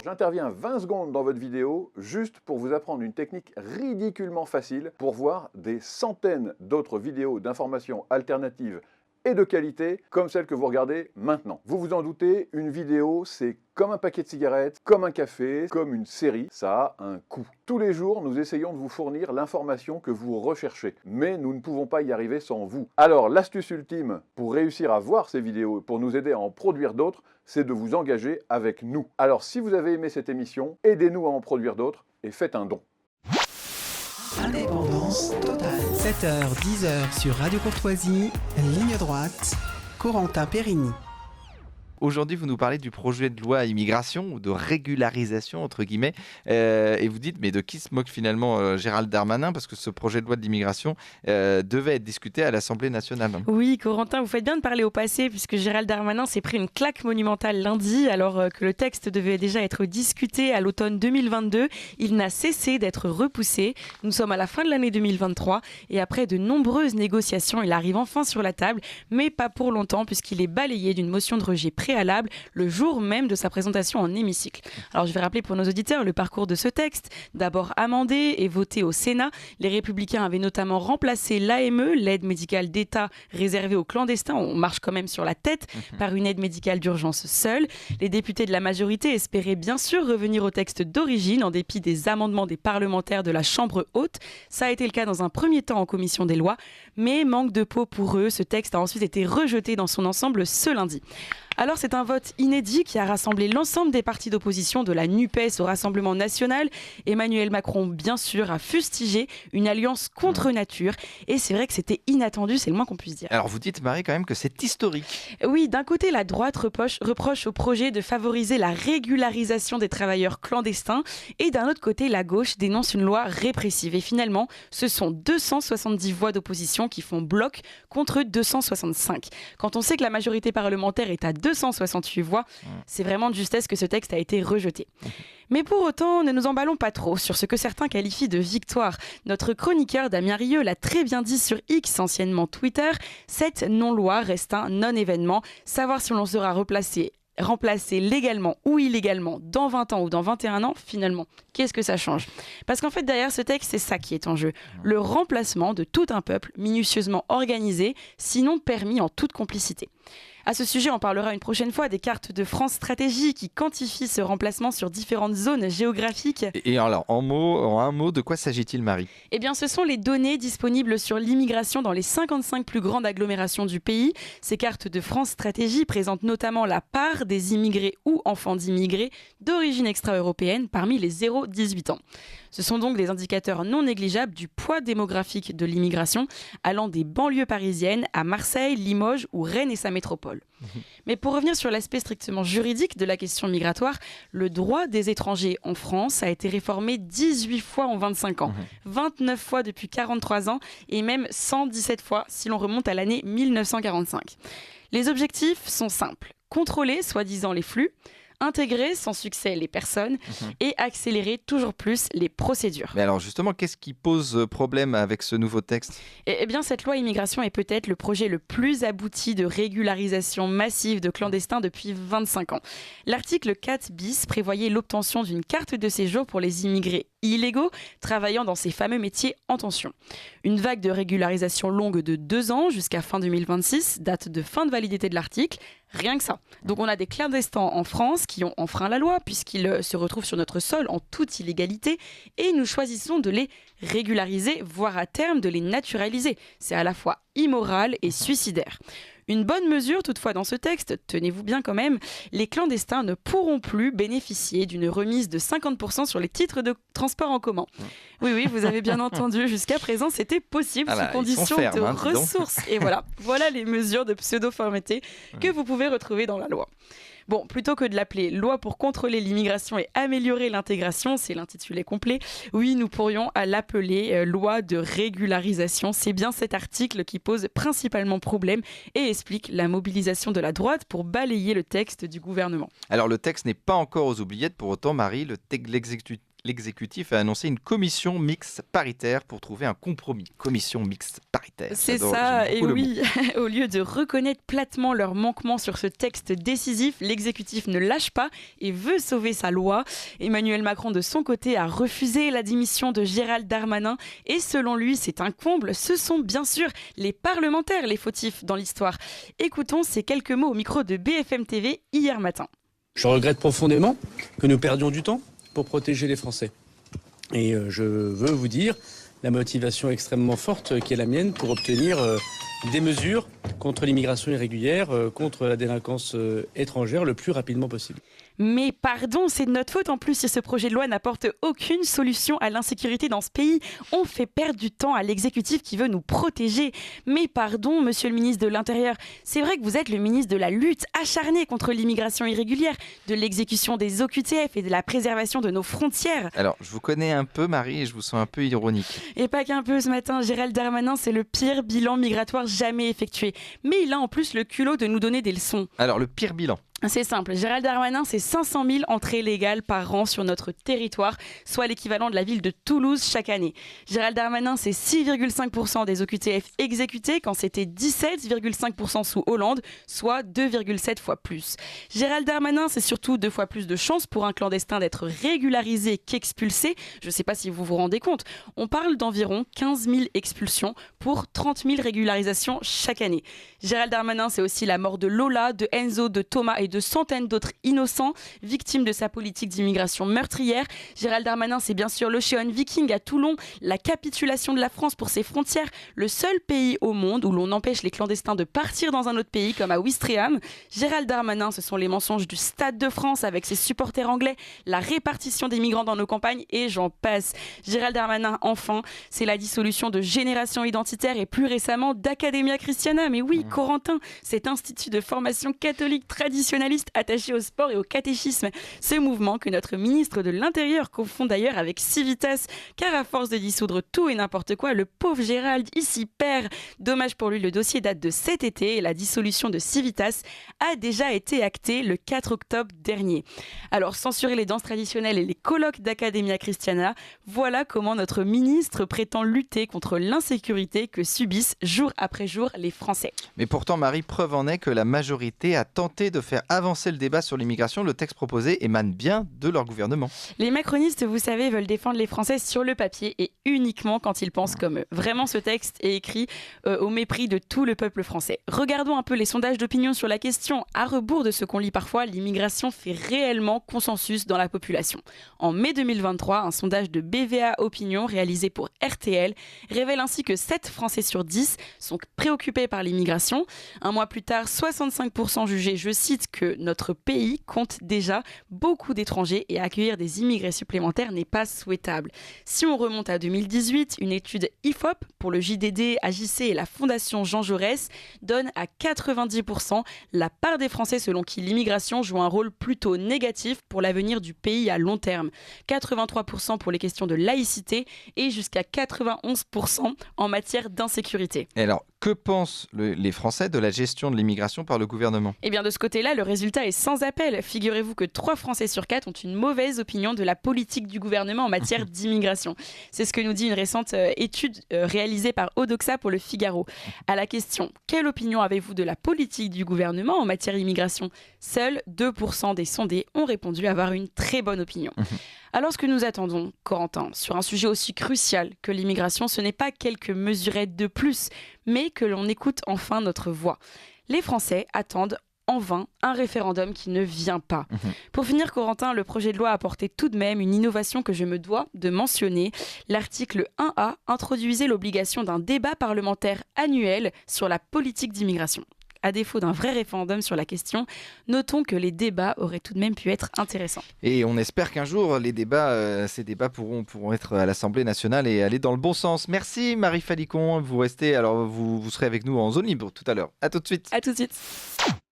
J'interviens 20 secondes dans votre vidéo juste pour vous apprendre une technique ridiculement facile pour voir des centaines d'autres vidéos d'informations alternatives et de qualité comme celle que vous regardez maintenant. Vous vous en doutez, une vidéo c'est comme un paquet de cigarettes, comme un café, comme une série, ça a un coût. Tous les jours, nous essayons de vous fournir l'information que vous recherchez, mais nous ne pouvons pas y arriver sans vous. Alors l'astuce ultime pour réussir à voir ces vidéos, pour nous aider à en produire d'autres, c'est de vous engager avec nous. Alors si vous avez aimé cette émission, aidez-nous à en produire d'autres et faites un don. Indépendance totale. 7h, 10h sur Radio Courtoisie, ligne droite, Corentin Périni. Aujourd'hui, vous nous parlez du projet de loi immigration ou de régularisation, entre guillemets, et vous dites, mais de qui se moque finalement Gérald Darmanin, parce que ce projet de loi d'immigration devait être discuté à l'Assemblée nationale. Oui, Corentin, vous faites bien de parler au passé, puisque Gérald Darmanin s'est pris une claque monumentale lundi, alors que le texte devait déjà être discuté à l'automne 2022. Il n'a cessé d'être repoussé. Nous sommes à la fin de l'année 2023, et après de nombreuses négociations, il arrive enfin sur la table, mais pas pour longtemps, puisqu'il est balayé d'une motion de rejet préalable le jour même de sa présentation en hémicycle. Alors je vais rappeler pour nos auditeurs le parcours de ce texte. D'abord amendé et voté au Sénat, les Républicains avaient notamment remplacé l'AME, l'aide médicale d'État réservée aux clandestins, on marche quand même sur la tête, par une aide médicale d'urgence seule. Les députés de la majorité espéraient bien sûr revenir au texte d'origine en dépit des amendements des parlementaires de la Chambre haute. Ça a été le cas dans un premier temps en commission des lois, mais manque de peau pour eux, ce texte a ensuite été rejeté dans son ensemble ce lundi. Alors c'est un vote inédit qui a rassemblé l'ensemble des partis d'opposition de la NUPES au Rassemblement national. Emmanuel Macron, bien sûr, a fustigé une alliance contre nature. Et c'est vrai que c'était inattendu, c'est le moins qu'on puisse dire. Alors vous dites, Marie, quand même que c'est historique. Oui, d'un côté, la droite reproche au projet de favoriser la régularisation des travailleurs clandestins. Et d'un autre côté, la gauche dénonce une loi répressive. Et finalement, ce sont 270 voix d'opposition qui font bloc contre 265. Quand on sait que la majorité parlementaire est à 268 voix, c'est vraiment de justesse que ce texte a été rejeté. Mais pour autant, ne nous emballons pas trop sur ce que certains qualifient de victoire. Notre chroniqueur Damien Rieu l'a très bien dit sur X, anciennement Twitter, cette non-loi reste un non-événement. Savoir si l'on sera remplacé légalement ou illégalement dans 20 ans ou dans 21 ans, finalement, qu'est-ce que ça change ? Parce qu'en fait, derrière ce texte, c'est ça qui est en jeu. Le remplacement de tout un peuple minutieusement organisé, sinon permis en toute complicité. À ce sujet, on parlera une prochaine fois des cartes de France Stratégie qui quantifient ce remplacement sur différentes zones géographiques. Et alors, en un mot, de quoi s'agit-il, Marie ? Eh bien, ce sont les données disponibles sur l'immigration dans les 55 plus grandes agglomérations du pays. Ces cartes de France Stratégie présentent notamment la part des immigrés ou enfants d'immigrés d'origine extra-européenne parmi les 0-18 ans. Ce sont donc des indicateurs non négligeables du poids démographique de l'immigration, allant des banlieues parisiennes à Marseille, Limoges ou Rennes et sa métropole. Mais pour revenir sur l'aspect strictement juridique de la question migratoire, le droit des étrangers en France a été réformé 18 fois en 25 ans, 29 fois depuis 43 ans et même 117 fois si l'on remonte à l'année 1945. Les objectifs sont simples, contrôler soi-disant les flux, intégrer sans succès les personnes et accélérer toujours plus les procédures. Mais alors justement, qu'est-ce qui pose problème avec ce nouveau texte ? Eh bien, cette loi immigration est peut-être le projet le plus abouti de régularisation massive de clandestins depuis 25 ans. L'article 4 bis prévoyait l'obtention d'une carte de séjour pour les immigrés illégaux travaillant dans ces fameux métiers en tension. Une vague de régularisation longue de 2 ans jusqu'à fin 2026, date de fin de validité de l'article. Rien que ça. Donc on a des clandestins en France qui ont enfreint la loi puisqu'ils se retrouvent sur notre sol en toute illégalité et nous choisissons de les régulariser, voire à terme de les naturaliser. C'est à la fois immoral et suicidaire. Une bonne mesure toutefois dans ce texte, tenez-vous bien quand même, les clandestins ne pourront plus bénéficier d'une remise de 50% sur les titres de transport en commun. Oui, vous avez bien entendu, jusqu'à présent c'était possible sous condition de ressources. Et voilà les mesures de pseudo-fermeté que vous pouvez retrouver dans la loi. Bon, plutôt que de l'appeler loi pour contrôler l'immigration et améliorer l'intégration, c'est l'intitulé complet, oui, nous pourrions l'appeler loi de régularisation. C'est bien cet article qui pose principalement problème et explique la mobilisation de la droite pour balayer le texte du gouvernement. Alors le texte n'est pas encore aux oubliettes, pour autant, Marie, l'exécutif a annoncé une commission mixte paritaire pour trouver un compromis. Commission mixte paritaire. C'est J'adore, ça, j'aime et beaucoup le oui, au lieu de reconnaître platement leurs manquements sur ce texte décisif, l'exécutif ne lâche pas et veut sauver sa loi. Emmanuel Macron, de son côté, a refusé la démission de Gérald Darmanin et selon lui, c'est un comble. Ce sont bien sûr les parlementaires les fautifs dans l'histoire. Écoutons ces quelques mots au micro de BFM TV hier matin. Je regrette profondément que nous perdions du temps pour protéger les Français. Et je veux vous dire la motivation extrêmement forte qui est la mienne pour obtenir des mesures contre l'immigration irrégulière, contre la délinquance étrangère le plus rapidement possible. Mais pardon, c'est de notre faute en plus si ce projet de loi n'apporte aucune solution à l'insécurité dans ce pays. On fait perdre du temps à l'exécutif qui veut nous protéger. Mais pardon, monsieur le ministre de l'Intérieur, c'est vrai que vous êtes le ministre de la lutte acharnée contre l'immigration irrégulière, de l'exécution des OQTF et de la préservation de nos frontières. Alors, je vous connais un peu, Marie, et je vous sens un peu ironique. Et pas qu'un peu ce matin, Gérald Darmanin, c'est le pire bilan migratoire jamais effectué. Mais il a en plus le culot de nous donner des leçons. Alors, le pire bilan. C'est simple, Gérald Darmanin, c'est 500 000 entrées légales par an sur notre territoire, soit l'équivalent de la ville de Toulouse chaque année. Gérald Darmanin, c'est 6,5% des OQTF exécutés quand c'était 17,5% sous Hollande, soit 2,7 fois plus. Gérald Darmanin, c'est surtout 2 fois plus de chances pour un clandestin d'être régularisé qu'expulsé. Je ne sais pas si vous vous rendez compte, on parle d'environ 15 000 expulsions pour 30 000 régularisations chaque année. Gérald Darmanin, c'est aussi la mort de Lola, de Enzo, de Thomas et de centaines d'autres innocents victimes de sa politique d'immigration meurtrière. Gérald Darmanin, c'est bien sûr l'Ocean Viking à Toulon, la capitulation de la France pour ses frontières, le seul pays au monde où l'on empêche les clandestins de partir dans un autre pays comme à Ouistreham. Gérald Darmanin, ce sont les mensonges du Stade de France avec ses supporters anglais, la répartition des migrants dans nos campagnes et j'en passe. Gérald Darmanin, enfin, c'est la dissolution de Génération Identitaire et plus récemment d'Academia Christiana. Mais oui, Corentin, cet institut de formation catholique traditionnaliste attaché au sport et au catéchisme. Ce mouvement que notre ministre de l'Intérieur confond d'ailleurs avec Civitas, car à force de dissoudre tout et n'importe quoi, le pauvre Gérald ici perd. Dommage pour lui, le dossier date de cet été et la dissolution de Civitas a déjà été actée le 4 octobre dernier. Alors, censurer les danses traditionnelles et les colloques d'Academia Christiana, voilà comment notre ministre prétend lutter contre l'insécurité que subissent jour après jour les Français. Mais pourtant, Marie, preuve en est que la majorité a tenté de faire avancer le débat sur l'immigration. Le texte proposé émane bien de leur gouvernement. Les macronistes, vous savez, veulent défendre les Français sur le papier et uniquement quand ils pensent comme eux. Vraiment, ce texte est écrit au mépris de tout le peuple français. Regardons un peu les sondages d'opinion sur la question. À rebours de ce qu'on lit parfois, l'immigration fait réellement consensus dans la population. En mai 2023, un sondage de BVA Opinion réalisé pour RTL révèle ainsi que 7 Français sur 10 sont préoccupés par l'immigration. Un mois plus tard, 65% jugeaient, je cite, que notre pays compte déjà beaucoup d'étrangers et accueillir des immigrés supplémentaires n'est pas souhaitable. Si on remonte à 2018, une étude IFOP pour le JDD, AJC et la Fondation Jean Jaurès donne à 90% la part des Français selon qui l'immigration joue un rôle plutôt négatif pour l'avenir du pays à long terme. 83% pour les questions de laïcité et jusqu'à 91% en matière d'insécurité. Et alors, que pensent les Français de la gestion de l'immigration par le gouvernement ? Eh bien, de ce côté-là, le résultat est sans appel. Figurez-vous que 3 Français sur 4 ont une mauvaise opinion de la politique du gouvernement en matière d'immigration. C'est ce que nous dit une récente étude réalisée par Odoxa pour le Figaro. À la question « Quelle opinion avez-vous de la politique du gouvernement en matière d'immigration ?» Seuls 2% des sondés ont répondu avoir une très bonne opinion. Alors, ce que nous attendons, Corentin, sur un sujet aussi crucial que l'immigration, ce n'est pas quelques mesurettes de plus, mais que l'on écoute enfin notre voix. Les Français attendent en vain un référendum qui ne vient pas. Pour finir, Corentin, le projet de loi a apporté tout de même une innovation que je me dois de mentionner. L'article 1A introduisait l'obligation d'un débat parlementaire annuel sur la politique d'immigration. À défaut d'un vrai référendum sur la question, notons que les débats auraient tout de même pu être intéressants. Et on espère qu'un jour, ces débats pourront être à l'Assemblée nationale et aller dans le bon sens. Merci Marie Falicon, vous serez avec nous en zone libre tout à l'heure. À tout de suite. À tout de suite.